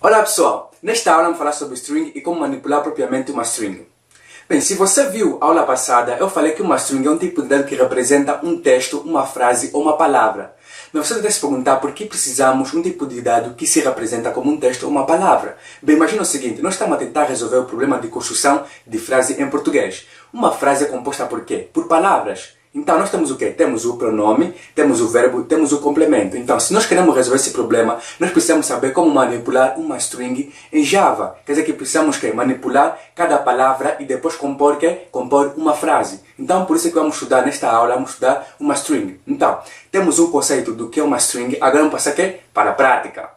Olá pessoal, nesta aula vamos falar sobre string e como manipular propriamente uma string. Bem, se você viu a aula passada, eu falei que uma string é um tipo de dado que representa um texto, uma frase ou uma palavra. Mas você deve se perguntar por que precisamos de um tipo de dado que se representa como um texto ou uma palavra. Bem, imagina o seguinte, nós estamos a tentar resolver o problema de construção de frase em português. Uma frase é composta por quê? Por palavras. Então nós temos o quê? Temos o pronome, temos o verbo, temos o complemento. Então se nós queremos resolver esse problema, nós precisamos saber como manipular uma string em Java. Quer dizer que precisamos quê? Manipular cada palavra e depois compor quê? Compor uma frase. Então por isso que vamos estudar nesta aula, vamos estudar uma string. Então, temos um conceito do que é uma string, agora vamos passar quê? Para a prática.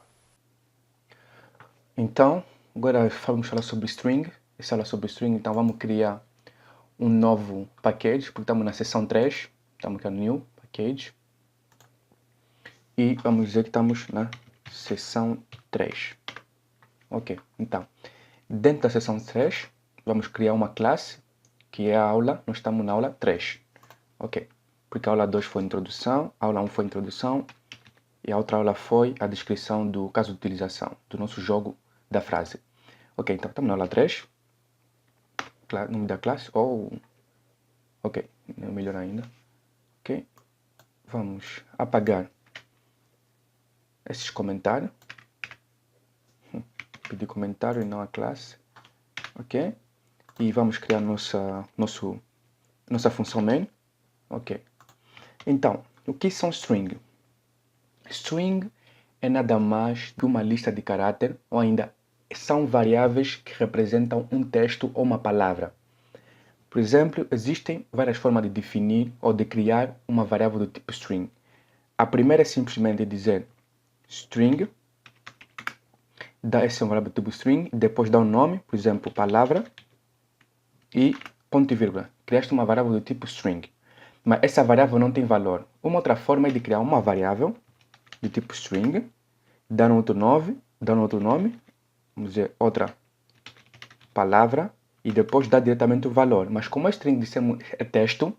Então, agora vamos falar sobre string. Essa aula sobre string, então vamos criar um novo package, porque estamos na seção 3, estamos aqui no new package. E vamos dizer que estamos na seção 3. Ok, então, dentro da seção 3, vamos criar uma classe, que é a aula, nós estamos na aula 3. Ok, porque a aula 2 foi introdução, a aula 1 foi introdução, e a outra aula foi a descrição do caso de utilização, do nosso jogo da frase. Ok, então estamos na aula 3. Nome da classe, ok, melhor ainda. Ok, vamos apagar esses comentários. Pedir comentário e não a classe. Ok, e vamos criar nossa função main. Ok, então, o que são string? String é nada mais que uma lista de caráter, ou ainda são variáveis que representam um texto ou uma palavra. Por exemplo, existem várias formas de definir ou de criar uma variável do tipo string. A primeira é simplesmente dizer string, dá essa variável do tipo string, depois dá um nome, por exemplo, palavra, e ponto e vírgula. Criaste uma variável do tipo string. Mas essa variável não tem valor. Uma outra forma é de criar uma variável do tipo string, dar um outro nome, vamos dizer, outra palavra, e depois dar diretamente o valor. Mas como a string dissemos é texto,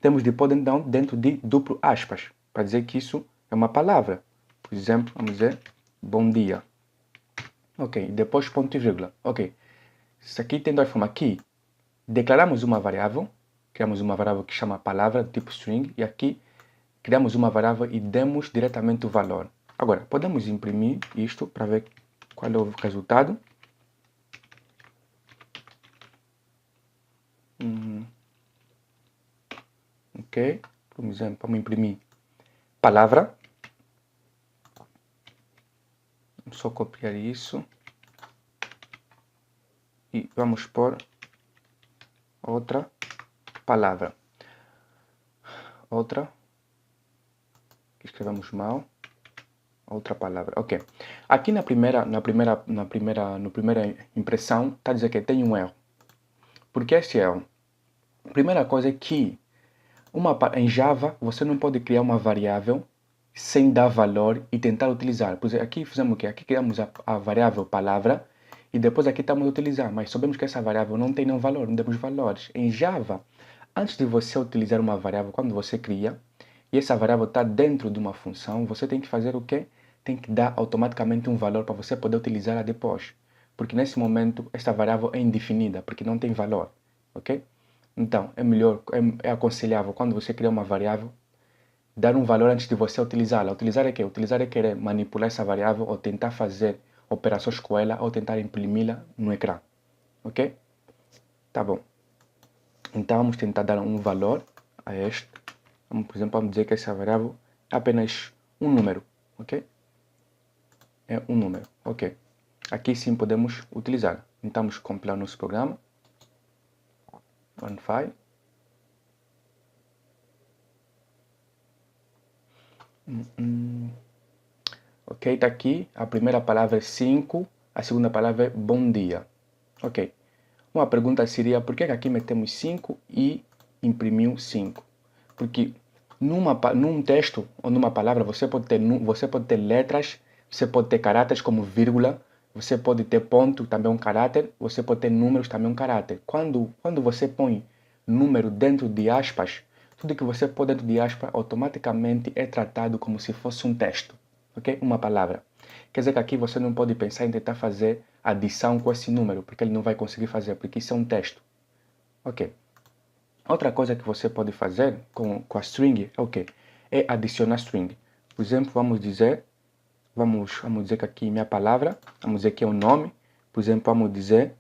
temos de pôr dentro de duplo aspas, para dizer que isso é uma palavra. Por exemplo, vamos dizer, bom dia. Ok, depois ponto e vírgula. Ok, isso aqui tem duas formas. Aqui, declaramos uma variável, criamos uma variável que chama palavra, tipo string, e aqui criamos uma variável e demos diretamente o valor. Agora, podemos imprimir isto para ver qual é o resultado. Ok, por exemplo, vamos imprimir palavra. Vamos só copiar isso. E vamos pôr outra palavra. Outra. Escrevemos mal. Outra palavra. Ok. Aqui na primeira impressão está a dizer que tem um erro. Por que esse erro? A primeira coisa é que em Java você não pode criar uma variável sem dar valor e tentar utilizar. Por exemplo, aqui fizemos o quê? Aqui criamos a variável palavra e depois aqui estamos a utilizar. Mas sabemos que essa variável não tem nenhum valor, não temos valores. Em Java, antes de você utilizar uma variável, quando você cria, e essa variável está dentro de uma função, você tem que fazer o quê? Tem que dar automaticamente um valor para você poder utilizá-la depois. Porque nesse momento, esta variável é indefinida, porque não tem valor. Ok? Então, é melhor, é aconselhável quando você cria uma variável, dar um valor antes de você utilizá-la. Utilizar é o quê? Utilizar é querer manipular essa variável ou tentar fazer operações com ela ou tentar imprimi-la no ecrã. Ok? Tá bom. Então vamos tentar dar um valor a este. Por exemplo, vamos dizer que essa variável é apenas um número. Ok? É um número. Ok. Aqui sim podemos utilizar. Então vamos compilar nosso programa. Run file. Ok, está aqui. A primeira palavra é 5, a segunda palavra é bom dia. Ok. Uma pergunta seria, por que aqui metemos 5 e imprimiu 5? Porque num texto ou numa palavra você pode ter letras, você pode ter caráteres como vírgula, você pode ter ponto, também um caráter, você pode ter números, também um caráter. Quando você põe número dentro de aspas, tudo que você põe dentro de aspas automaticamente é tratado como se fosse um texto, ok? Uma palavra. Quer dizer que aqui você não pode pensar em tentar fazer adição com esse número, porque ele não vai conseguir fazer, porque isso é um texto. Ok. Outra coisa que você pode fazer com a string é o quê? É adicionar string. Por exemplo, vamos dizer que aqui minha palavra, vamos dizer que é um nome. Por exemplo, vamos dizer,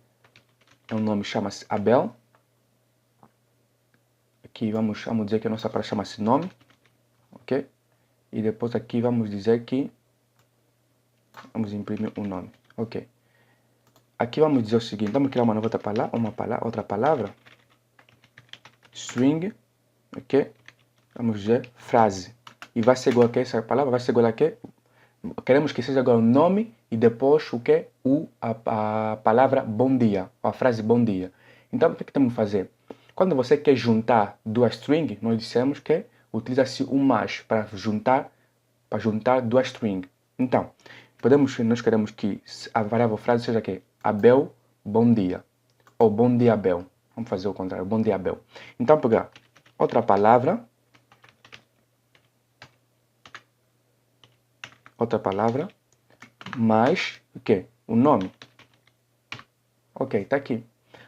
é um nome, chama-se Abel. Aqui vamos dizer que a nossa palavra chama-se nome. Ok? E depois aqui vamos dizer que vamos imprimir um nome. Ok. Aqui vamos dizer o seguinte, vamos criar uma nova outra palavra. String, ok? Vamos dizer frase. E vai ser igual a que essa palavra, vai ser igual a que? Queremos que seja agora o nome e depois o que? A palavra bom dia, a frase bom dia. Então, o que temos que fazer? Quando você quer juntar duas strings, nós dissemos que utiliza-se o mais para juntar duas strings. Então, nós queremos que a variável frase seja que Abel, bom dia. Ou bom dia, Abel. Vamos fazer o contrário, bom dia, Abel. Então, pegar outra palavra, mais o quê? O nome. Ok, está aqui.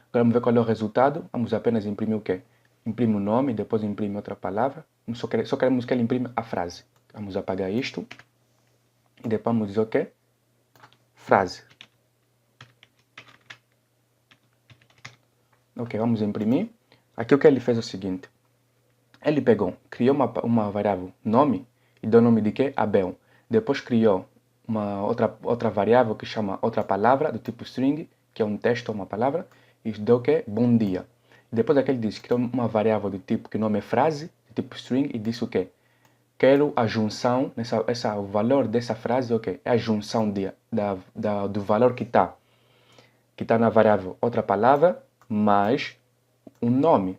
Agora vamos ver qual é o resultado. Vamos apenas imprimir o quê? Imprime o nome, depois imprime outra palavra. Só queremos que ele imprime a frase. Vamos apagar isto. E depois vamos dizer o quê? Frase. Ok, vamos imprimir. Aqui o que ele fez é o seguinte. Ele pegou, criou uma variável nome e deu o nome de quê? Abel. Depois criou uma outra variável que chama outra palavra do tipo string, que é um texto ou uma palavra, e deu o quê? Bom dia. Depois aqui ele disse que criou uma variável do tipo que o nome é frase, do tipo string, e disse o quê? Quero a junção, o valor dessa frase, ok? É a junção do valor que está na variável outra palavra, mais um nome.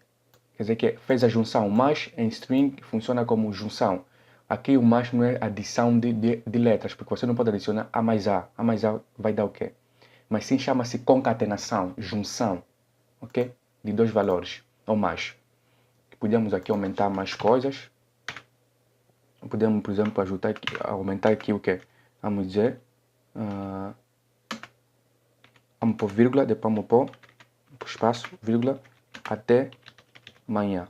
Quer dizer que fez a junção. Mais em string funciona como junção. Aqui o mais não é adição de letras, porque você não pode adicionar A mais A. A mais A vai dar o quê? Mas sim chama-se concatenação, junção, ok? De dois valores ou mais. Podemos aqui aumentar mais coisas. Podemos, por exemplo, aumentar aqui o quê? Vamos dizer... vamos pôr vírgula, depois vamos pôr espaço, vírgula, até amanhã.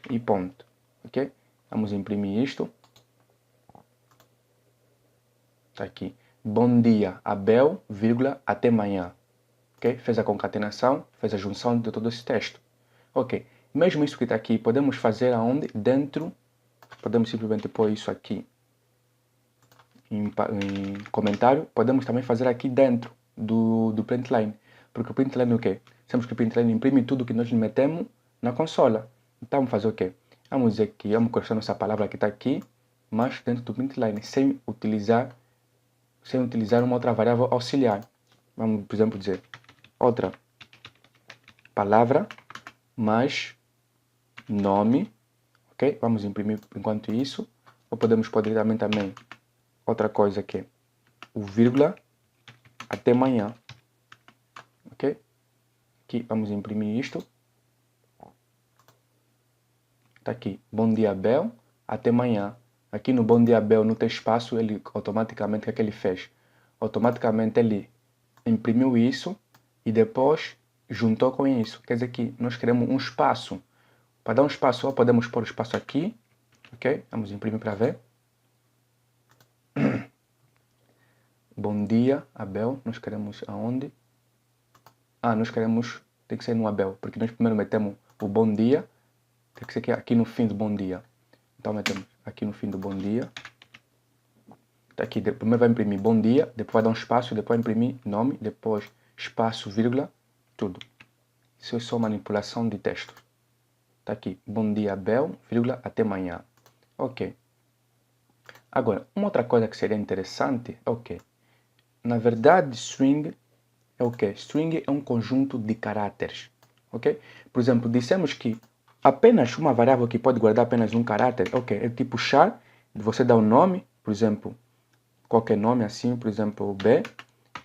E ponto. Ok? Vamos imprimir isto. Está aqui. Bom dia, Abel, vírgula, até amanhã. Ok? Fez a concatenação, fez a junção de todo esse texto. Ok. Mesmo isso que está aqui, podemos fazer aonde? Dentro. Podemos simplesmente pôr isso aqui em comentário. Podemos também fazer aqui dentro do println. Porque o println é o quê? Sabemos que o println imprime tudo que nós metemos na consola. Então vamos fazer o quê? Vamos dizer que vamos colocar nossa palavra que está aqui, mas dentro do println, sem utilizar uma outra variável auxiliar. Vamos, por exemplo, dizer outra palavra mais nome, ok? Vamos imprimir enquanto isso. Ou podemos pôr diretamente também outra coisa que é o vírgula até amanhã, ok? Aqui vamos imprimir isto. Está aqui, bom dia, Abel, até amanhã. Aqui no bom dia, Abel, não tem espaço, ele automaticamente, o que é que ele fez? Automaticamente ele imprimiu isso e depois juntou com isso. Quer dizer que nós queremos um espaço. Para dar um espaço, ou podemos pôr o espaço aqui, ok? Vamos imprimir para ver. Bom dia, Abel. Nós queremos aonde? Nós queremos... Tem que ser no Abel, porque nós primeiro metemos o bom dia. Tem que ser aqui no fim do bom dia. Então metemos aqui no fim do bom dia. Tá aqui, primeiro vai imprimir bom dia, depois vai dar um espaço, depois vai imprimir nome, depois espaço, vírgula, tudo. Isso é só manipulação de texto. Tá aqui, bom dia, Abel, vírgula, até amanhã. Ok. Agora, uma outra coisa que seria interessante é o quê? Na verdade, string é o quê? String é um conjunto de caracteres, ok? Por exemplo, dissemos que apenas uma variável que pode guardar apenas um caráter, ok? É tipo char, você dá um nome, por exemplo, qualquer nome assim, por exemplo, B,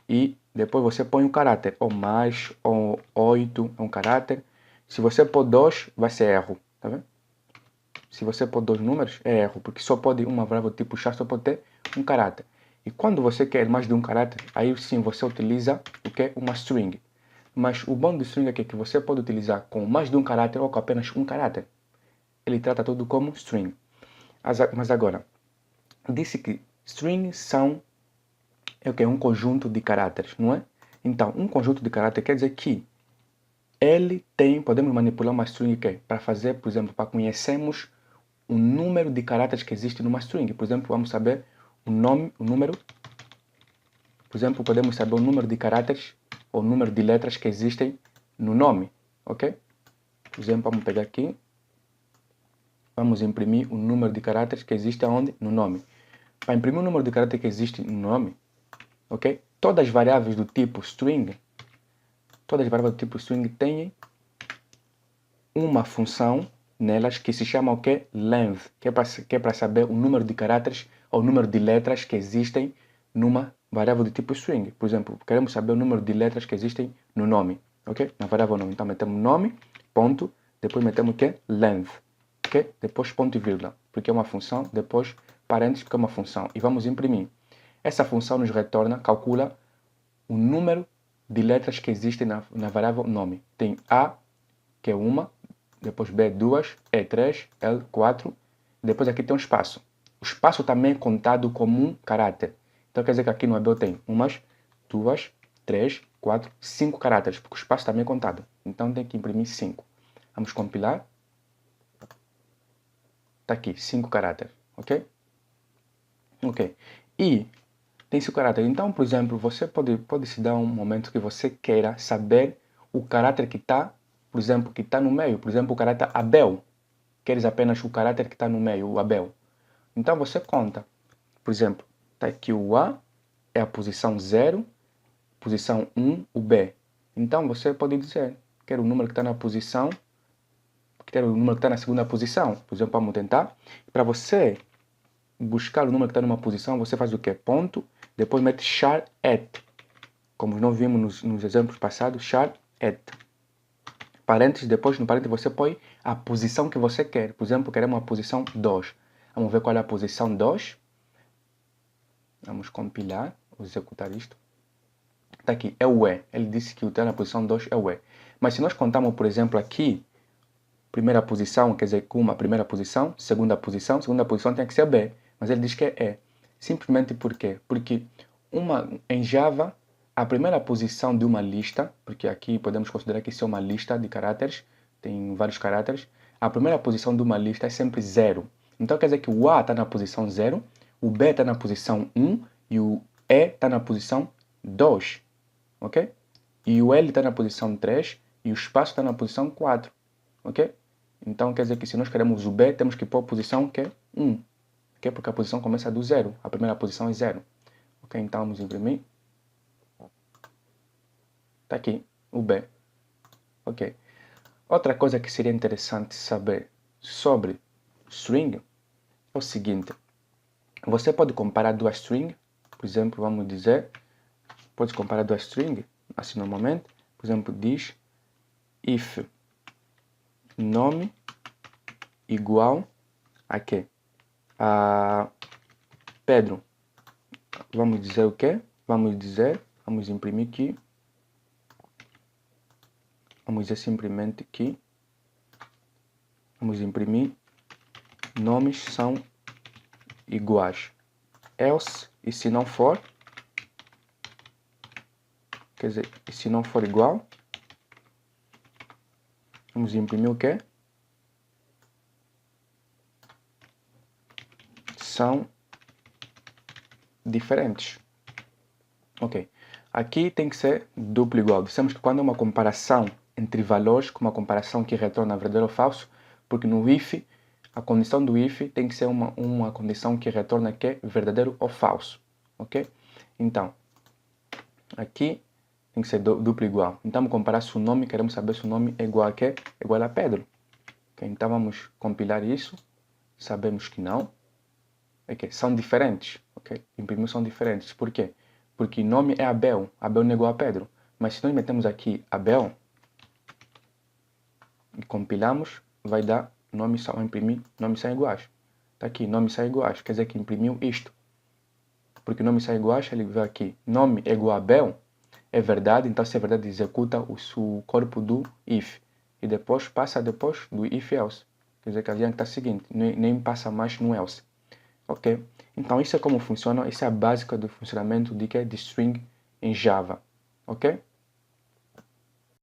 e depois você põe um caráter, ou mais, ou 8, é um caráter. Se você pôr 2, vai ser erro, tá vendo? Se você pôr 2 números, é erro, porque só pode uma variável tipo char, só pode ter um caráter. E quando você quer mais de um caráter, aí sim você utiliza o que? Uma string. Mas o bom do string é que você pode utilizar com mais de um caráter ou com apenas um caráter. Ele trata tudo como string. Mas agora, disse que strings são um conjunto de caráteres, não é? Então, um conjunto de caráteres quer dizer que podemos manipular uma string para fazer, por exemplo, para conhecermos o número de caráteres que existe numa string. Por exemplo, vamos saber por exemplo, podemos saber o número de caráteres ou o número de letras que existem no nome, ok? Por exemplo, vamos pegar aqui, vamos imprimir o número de caráteres que existe aonde? No nome. Para imprimir o número de caráteres que existe no nome, ok? Todas as variáveis do tipo string têm uma função nelas que se chama o quê? Length, que é para saber o número de caráteres ou o número de letras que existem numa variável do tipo string. Por exemplo, queremos saber o número de letras que existem no nome, ok? Na variável nome. Então metemos nome, ponto, depois metemos o quê? Length, ok? Depois ponto e vírgula, porque é uma função, depois parênteses, porque é uma função. E vamos imprimir. Essa função nos retorna, calcula o número de letras que existem na variável nome. Tem A, que é uma, depois B, 2, E, 3, L, 4, depois aqui tem um espaço. O espaço também é contado como um caráter. Então quer dizer que aqui no Abel tem umas, 2, 3, 4, 5 caráteres, porque o espaço também é contado. Então tem que imprimir 5. Vamos compilar. Está aqui, 5 caráteres, ok? Ok. E tem 5 caráteres. Então, por exemplo, você pode se dar um momento que você queira saber o caráter que está, por exemplo, que está no meio. Por exemplo, o caráter Abel. Queres apenas o caráter que está no meio, o Abel. Então você conta. Por exemplo, está aqui o A, é a posição 0, posição 1, o B. Então você pode dizer, quero o número que está na posição, quero o número que está na segunda posição. Por exemplo, vamos tentar. Para você buscar o número que está numa posição, você faz o quê? Ponto, depois mete char at. Como nós vimos nos exemplos passados, char at. Parênteses, depois no parênteses você põe a posição que você quer. Por exemplo, queremos a posição 2. Vamos ver qual é a posição 2. Vamos compilar, executar isto. Está aqui, é o E. Ele disse que o T na posição 2 é o E. Mas se nós contarmos, por exemplo, aqui, primeira posição, quer dizer, com uma primeira posição segunda posição tem que ser B. Mas ele diz que é E. Simplesmente por quê? Porque em Java, a primeira posição de uma lista, porque aqui podemos considerar que isso é uma lista de caracteres, tem vários caracteres, a primeira posição de uma lista é sempre 0. Então quer dizer que o A está na posição 0, o B está na posição 1 e o E está na posição 2, ok? E o L está na posição 3 e o espaço está na posição 4, ok? Então quer dizer que se nós queremos o B, temos que pôr a posição que é 1, ok? Porque a posição começa do 0, a primeira posição é 0. Ok, então vamos imprimir. Está aqui, o B. Ok. Outra coisa que seria interessante saber sobre string é o seguinte. Você pode comparar duas strings. Por exemplo, vamos dizer, pode comparar duas strings, assim normalmente. Por exemplo, diz if nome igual a quê? A Pedro. Vamos dizer o quê? Vamos imprimir aqui. Vamos dizer simplesmente que vamos imprimir nomes são iguais. Else, e se não for, quer dizer, e se não for igual, vamos imprimir o quê? São diferentes. Ok. Aqui tem que ser duplo igual. Dissemos que quando é uma comparação entre valores, com uma comparação que retorna verdadeiro ou falso, porque no if, a condição do if tem que ser uma condição que retorna que é verdadeiro ou falso. Ok? Então, aqui tem que ser duplo igual. Então, vamos comparar se o nome, queremos saber se o nome é igual a quê? Igual a Pedro. Okay? Então, vamos compilar isso. Sabemos que não. Okay? São diferentes. Okay? Imprimir são diferentes. Por quê? Porque nome é Abel. Abel não é igual a Pedro. Mas se nós metemos aqui Abel e compilamos, vai dar nome são imprimir, nomes são iguais. Está aqui, nomes são iguais. Quer dizer que imprimiu isto. porque nome sai iguais, ele vai aqui. Nome é igual a Bel, é verdade, então se é verdade executa o corpo do if. E depois passa depois do if else. Quer dizer que a linha está seguinte, nem passa mais no else. Ok? Então isso é como funciona, isso é a básica do funcionamento de string em Java. Ok?